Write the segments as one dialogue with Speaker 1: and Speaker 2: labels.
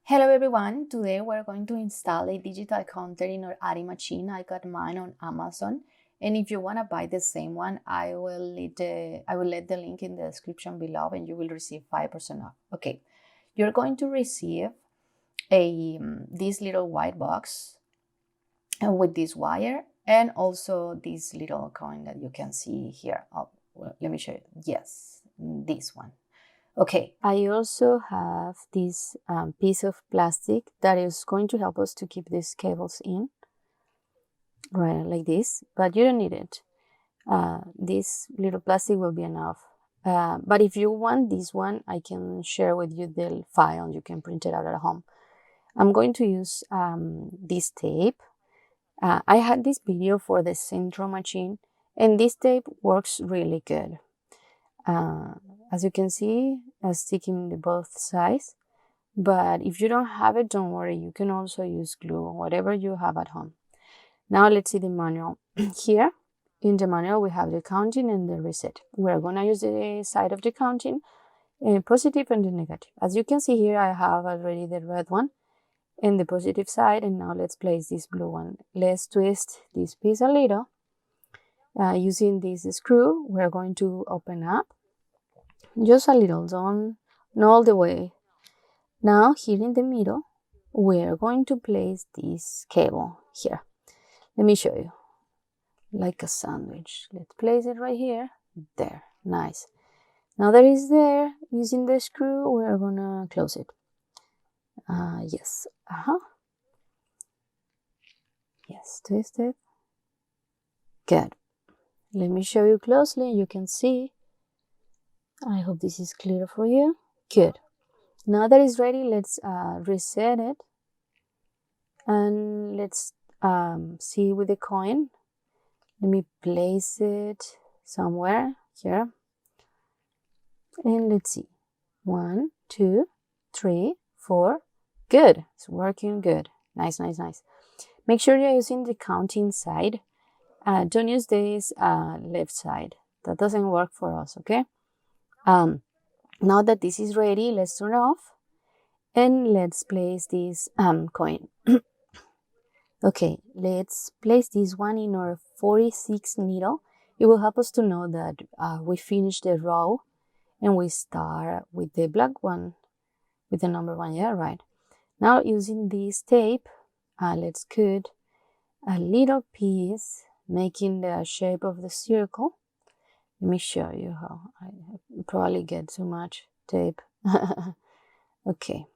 Speaker 1: Hello everyone, today we're going to install a digital counter in our Addi machine. I got mine on Amazon, and if you want to buy the same one, I will let the link in the description below and you will receive 5% off. Okay, you're going to receive this little white box with this wire and also this little coin that you can see here. Oh, well, let me show you. Yes, this one. Okay, I also have this piece of plastic that is going to help us to keep these cables in, right, like this, but you don't need it. This little plastic will be enough. But if you want this one, I can share with you the file. You can print it out at home. I'm going to use this tape. I had this video for the Centro machine, and this tape works really good. As you can see, sticking to both sides. But if you don't have it, don't worry. You can also use glue, whatever you have at home. Now let's see the manual. Here in the manual, we have the counting and the reset. We're going to use the side of the counting, positive and the negative. As you can see here, I have already the red one and the positive side. And now let's place this blue one. Let's twist this piece a little. Using this screw, we're going to open up just a little, don't not all the way. Now here in the middle, we're going to place this cable here. Let me show you, like a sandwich. Let's place it right here. There, nice. Now that it's there, using the screw, we're gonna close it. Yes, yes, twist it. Good. Let me show you closely. You can see. I hope this is clear for you. Good. Now that it's ready, let's reset it. And let's see with the coin. Let me place it somewhere here. And let's see. 1, 2, 3, 4. Good. It's working good. Nice, nice, nice. Make sure you're using the counting side. Don't use this left side. That doesn't work for us, okay? Now that this is ready, let's turn off. And let's place this coin. Okay, let's place this one in our 46 needle. It will help us to know that we finished the row and we start with the black one, with the number 1. Yeah, right. Now using this tape, let's cut a little piece, making the shape of the circle. Let me show you how. I probably get too much tape. Okay.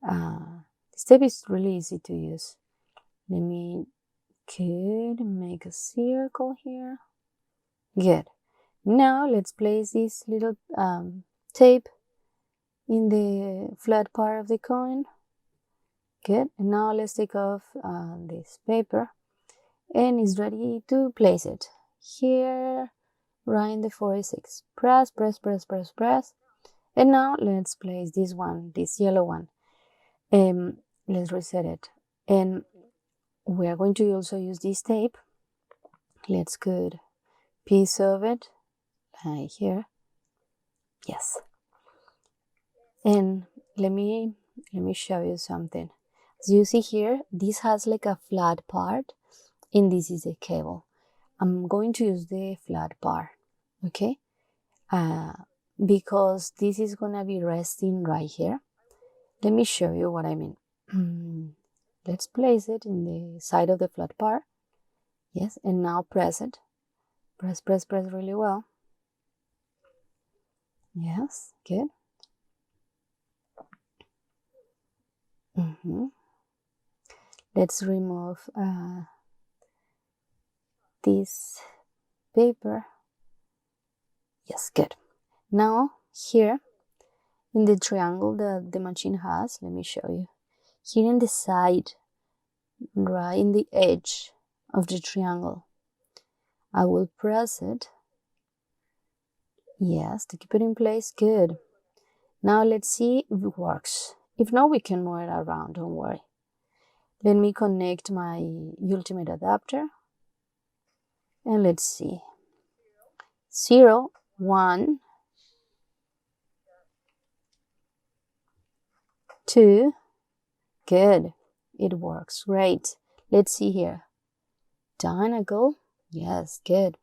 Speaker 1: This tape is really easy to use. Let me make a circle here. Good. Now let's place this little tape in the flat part of the coin. Good. And now let's take off this paper, and it's ready to place it here, right in the 46. Press, press, press, press, press. And now let's place this one, this yellow one. Let's reset it. And we are going to also use this tape. Let's cut a piece of it here. Yes. And let me show you something. As you see here, this has like a flat part, and this is a cable. I'm going to use the flat part, okay? Because this is gonna be resting right here. Let me show you what I mean. Let's place it in the side of the flat part. Yes, and now press it. Press, press, press really well. Yes, good. Let's remove this paper. Yes, good. Now here in the triangle that the machine has, let me show you. Here in the side, right in the edge of the triangle, I will press it. Yes, to keep it in place. Good. Now let's see if it works. If not, we can move it around, don't worry. Let me connect my ultimate adapter. And let's see. 0, 1, 2, Good. It works. Great. Let's see here. Diagonal. Yes, good.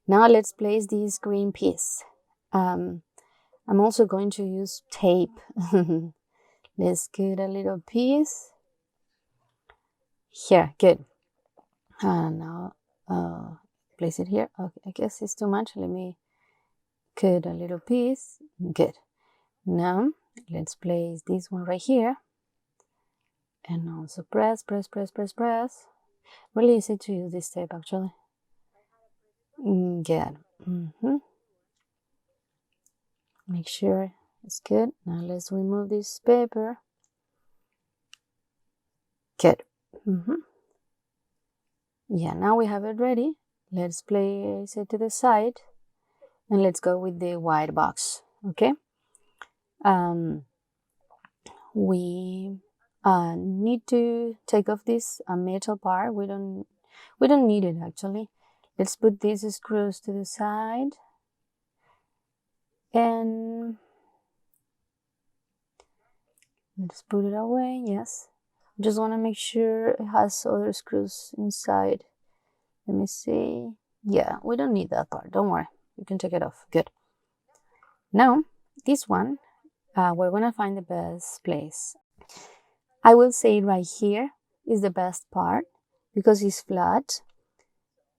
Speaker 1: Now let's place this green piece. I'm also going to use tape. Let's get a little piece. Here, good. Now place it here. Okay, I guess it's too much. Let me cut a little piece. Good. Now let's place this one right here. And also press. Really easy to use this tape actually. Good. Make sure it's good. Now let's remove this paper. Good. Yeah, now we have it ready. Let's place it to the side and let's go with the white box. Okay. We need to take off this metal part. We don't need it actually. Let's put these screws to the side and let's put it away. Yes, just want to make sure it has other screws inside. Let me see. Yeah, we don't need that part. Don't worry, you can take it off. Good. Now this one, we're gonna find the best place. I will say right here is the best part because it's flat.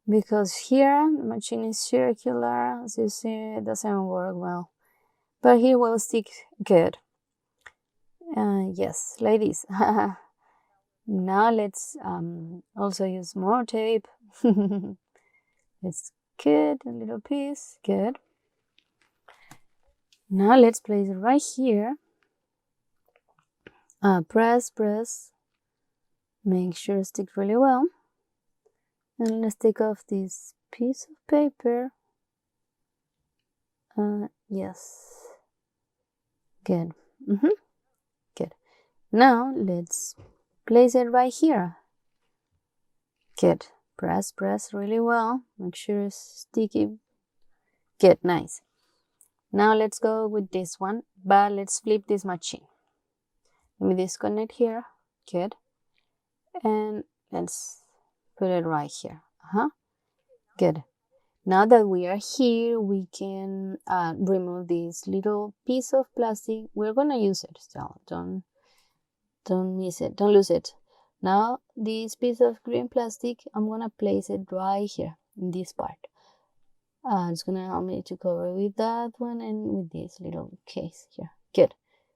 Speaker 1: Because here the machine is circular, as you see, it doesn't work well. But here will stick good. Yes, like this. Now let's also use more tape. It's good, a little piece, good. Now let's place it right here. Press. Make sure it sticks really well. And let's take off this piece of paper. Yes. Good. Good. Now let's place it right here. Good. Press really well. Make sure it's sticky. Good. Nice. Now let's go with this one, but let's flip this machine. Let me disconnect here. Good. And let's put it right here. Good. Now that we are here, we can remove this little piece of plastic. We're gonna use it still. Don't miss it. Don't lose it. Now this piece of green plastic, I'm gonna place it right here in this part. It's gonna help me to cover with that one and with this little case here. Good.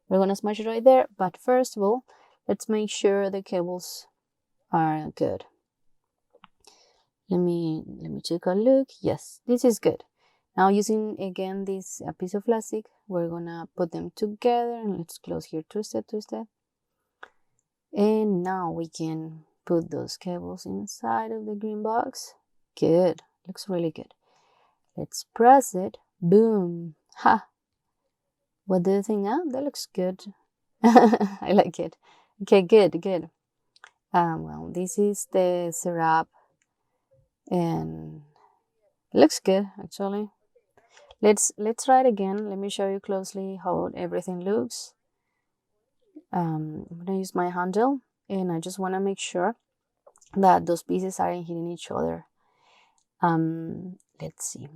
Speaker 1: We're gonna smash it right there. But first of all, let's make sure the cables are good. Let me take a look. Yes, this is good. Now using again this piece of plastic, we're gonna put them together and let's close here twist. And now we can put those cables inside of the green box. Good. Looks really good. Let's press it. Boom. Ha. What do you think? That looks good. I like it. Okay, good. Well, this is the syrup and it looks good actually. Let's try it again. Let me show you closely how everything looks. I'm gonna use my handle and I just want to make sure that those pieces aren't hitting each other. Let's see.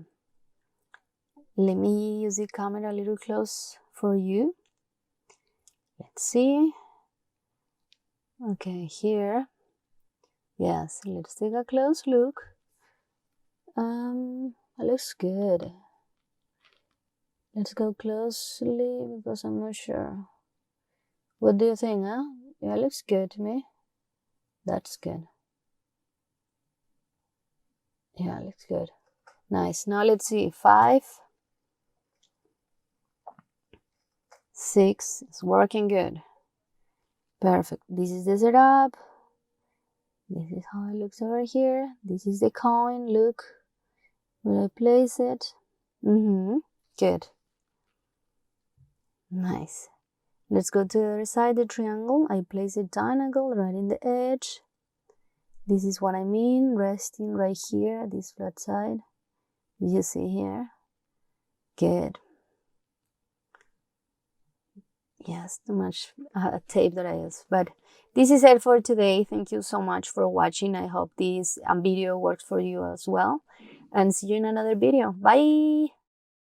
Speaker 1: Let me use the camera a little close for you. Let's see. Okay, here. Yes, let's take a close look. It looks good. Let's go closely because I'm not sure. What do you think, Yeah, it looks good to me. That's good. Yeah, it looks good. Nice. Now let's see. 5, 6. It's working good. Perfect. This is the setup. This is how it looks over here. This is the coin. Look. Where I place it. Good. Nice. Let's go to the other side, the triangle. I place it diagonal right in the edge. This is what I mean, resting right here, this flat side. You see here. Good. Yes, too much tape that I use. But this is it for today. Thank you so much for watching. I hope this video works for you as well. And see you in another video. Bye!